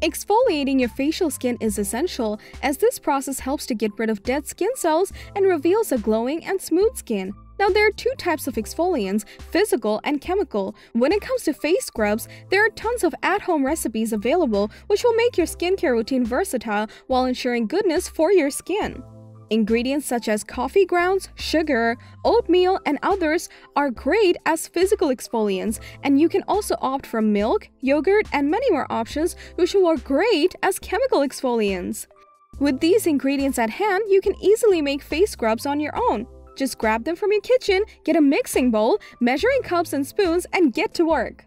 Exfoliating your facial skin is essential, as this process helps to get rid of dead skin cells and reveals a glowing and smooth skin. Now, there are two types of exfoliants, physical and chemical. When it comes to face scrubs, there are tons of at-home recipes available which will make your skincare routine versatile while ensuring goodness for your skin. Ingredients such as coffee grounds, sugar, oatmeal, and others are great as physical exfoliants, and you can also opt for milk, yogurt, and many more options which are great as chemical exfoliants. With these ingredients at hand, you can easily make face scrubs on your own. Just grab them from your kitchen, get a mixing bowl, measuring cups and spoons, and get to work.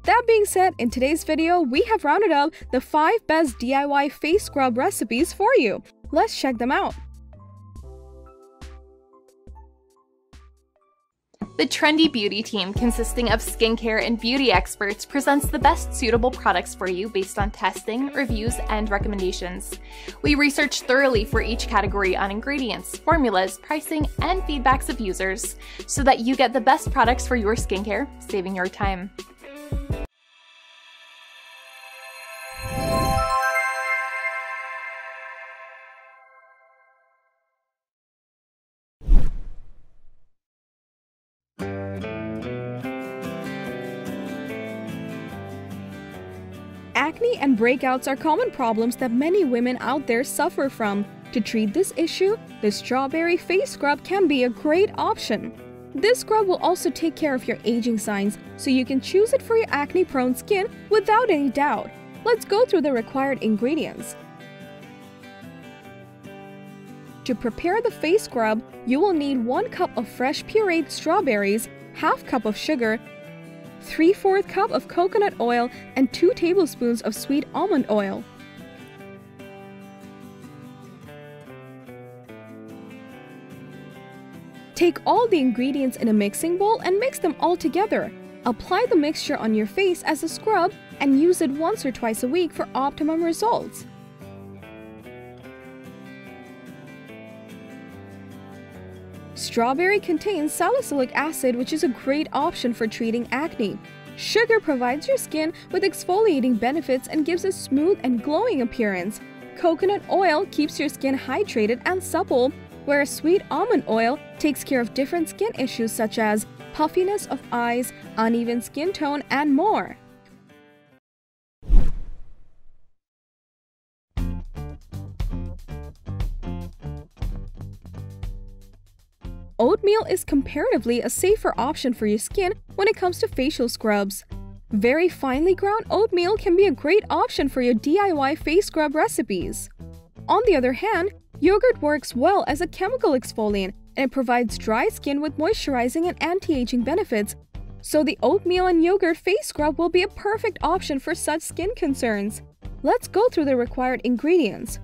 That being said, in today's video, we have rounded up the 5 best DIY face scrub recipes for you. Let's check them out. The Trendy Beauty team, consisting of skincare and beauty experts, presents the best suitable products for you based on testing, reviews, and recommendations. We research thoroughly for each category on ingredients, formulas, pricing, and feedbacks of users, so that you get the best products for your skincare, saving your time. Acne and breakouts are common problems that many women out there suffer from. To treat this issue, the strawberry face scrub can be a great option. This scrub will also take care of your aging signs, so you can choose it for your acne-prone skin without any doubt. Let's go through the required ingredients. To prepare the face scrub, you will need 1 cup of fresh pureed strawberries, ½ cup of sugar, 3/4 cup of coconut oil, and 2 tablespoons of sweet almond oil. Take all the ingredients in a mixing bowl and mix them all together. Apply the mixture on your face as a scrub and use it once or twice a week for optimum results. Strawberry contains salicylic acid, which is a great option for treating acne. Sugar provides your skin with exfoliating benefits and gives a smooth and glowing appearance. Coconut oil keeps your skin hydrated and supple, whereas sweet almond oil takes care of different skin issues such as puffiness of eyes, uneven skin tone, and more. Oatmeal is comparatively a safer option for your skin when it comes to facial scrubs. Very finely ground oatmeal can be a great option for your DIY face scrub recipes. On the other hand, yogurt works well as a chemical exfoliant, and it provides dry skin with moisturizing and anti-aging benefits. So the oatmeal and yogurt face scrub will be a perfect option for such skin concerns. Let's go through the required ingredients.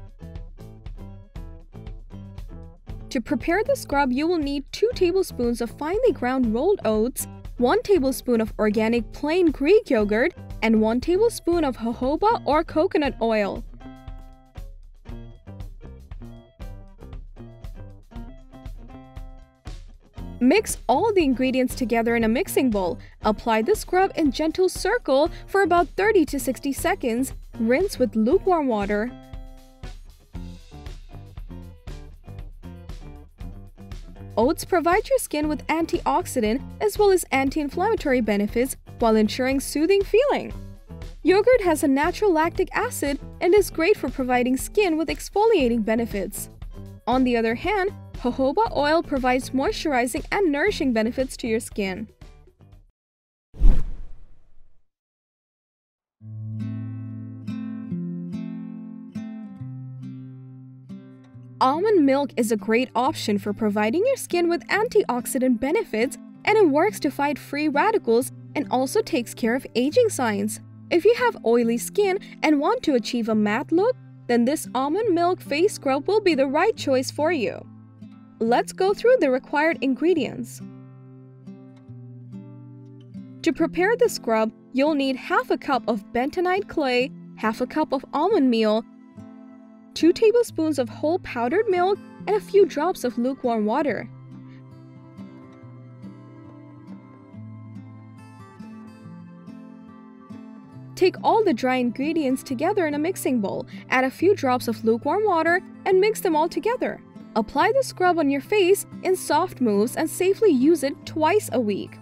To prepare the scrub, you will need 2 tablespoons of finely ground rolled oats, 1 tablespoon of organic plain Greek yogurt, and 1 tablespoon of jojoba or coconut oil. Mix all the ingredients together in a mixing bowl. Apply the scrub in gentle circle for about 30 to 60 seconds. Rinse with lukewarm water. Oats provide your skin with antioxidant as well as anti-inflammatory benefits while ensuring soothing feeling. Yogurt has a natural lactic acid and is great for providing skin with exfoliating benefits. On the other hand, jojoba oil provides moisturizing and nourishing benefits to your skin. Almond milk is a great option for providing your skin with antioxidant benefits, and it works to fight free radicals and also takes care of aging signs. If you have oily skin and want to achieve a matte look, then this almond milk face scrub will be the right choice for you. Let's go through the required ingredients. To prepare the scrub, you'll need ½ cup of bentonite clay, ½ cup of almond meal, 2 tablespoons of whole powdered milk, and a few drops of lukewarm water. Take all the dry ingredients together in a mixing bowl, add a few drops of lukewarm water, and mix them all together. Apply the scrub on your face in soft moves and safely use it twice a week.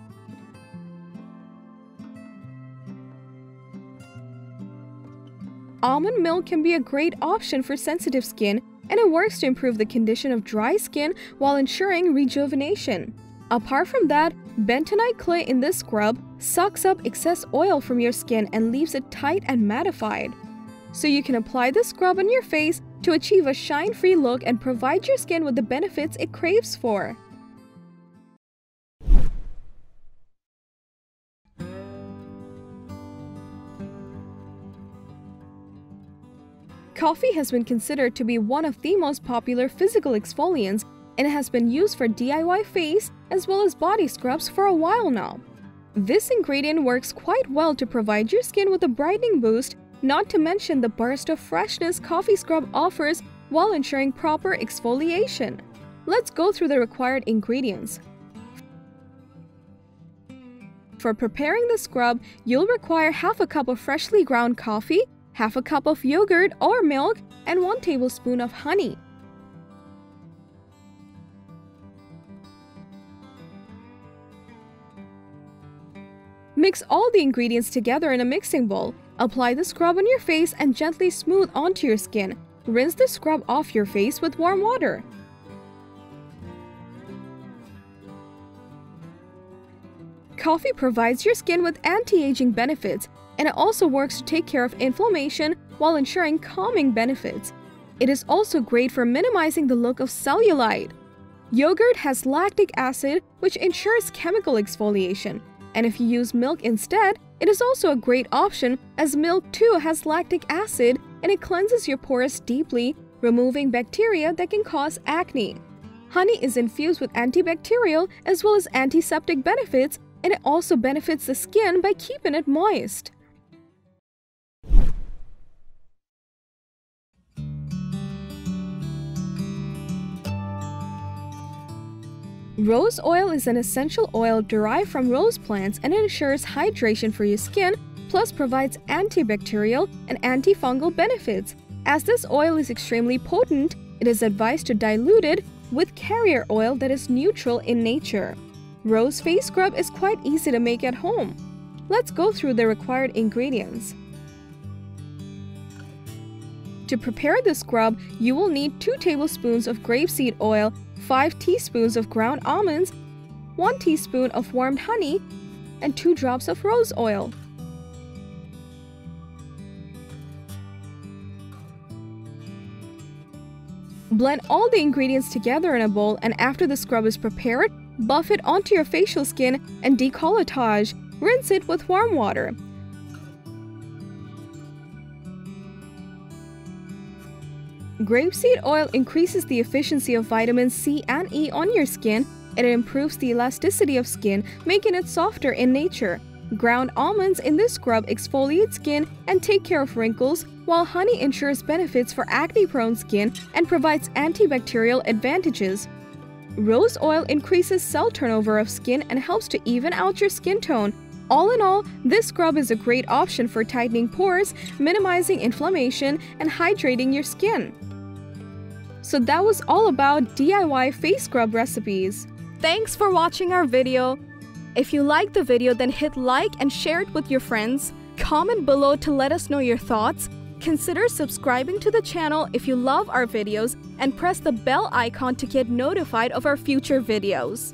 Almond milk can be a great option for sensitive skin, and it works to improve the condition of dry skin while ensuring rejuvenation. Apart from that, bentonite clay in this scrub sucks up excess oil from your skin and leaves it tight and mattified. So you can apply the scrub on your face to achieve a shine-free look and provide your skin with the benefits it craves for. Coffee has been considered to be one of the most popular physical exfoliants, and it has been used for DIY face as well as body scrubs for a while now. This ingredient works quite well to provide your skin with a brightening boost, not to mention the burst of freshness coffee scrub offers while ensuring proper exfoliation. Let's go through the required ingredients. For preparing the scrub, you'll require half a cup of freshly ground coffee, half a cup of yogurt or milk, and 1 tablespoon of honey. Mix all the ingredients together in a mixing bowl. Apply the scrub on your face and gently smooth onto your skin. Rinse the scrub off your face with warm water. Coffee provides your skin with anti-aging benefits, and it also works to take care of inflammation while ensuring calming benefits. It is also great for minimizing the look of cellulite. Yogurt has lactic acid, which ensures chemical exfoliation. And if you use milk instead, it is also a great option as milk too has lactic acid and it cleanses your pores deeply, removing bacteria that can cause acne. Honey is infused with antibacterial as well as antiseptic benefits, and it also benefits the skin by keeping it moist. Rose oil is an essential oil derived from rose plants, and it ensures hydration for your skin, plus provides antibacterial and antifungal benefits. As this oil is extremely potent, it is advised to dilute it with carrier oil that is neutral in nature. Rose face scrub is quite easy to make at home. Let's go through the required ingredients. To prepare the scrub, you will need 2 tablespoons of grapeseed oil, 5 teaspoons of ground almonds, 1 teaspoon of warmed honey, and 2 drops of rose oil. Blend all the ingredients together in a bowl, and after the scrub is prepared, buff it onto your facial skin and decolletage. Rinse it with warm water. Grapeseed oil increases the efficiency of vitamins C and E on your skin, and it improves the elasticity of skin, making it softer in nature. Ground almonds in this scrub exfoliate skin and take care of wrinkles, while honey ensures benefits for acne-prone skin and provides antibacterial advantages. Rose oil increases cell turnover of skin and helps to even out your skin tone. All in all, this scrub is a great option for tightening pores, minimizing inflammation, and hydrating your skin. So that was all about DIY face scrub recipes. Thanks for watching our video. If you liked the video, then hit like and share it with your friends. Comment below to let us know your thoughts. Consider subscribing to the channel if you love our videos, and press the bell icon to get notified of our future videos.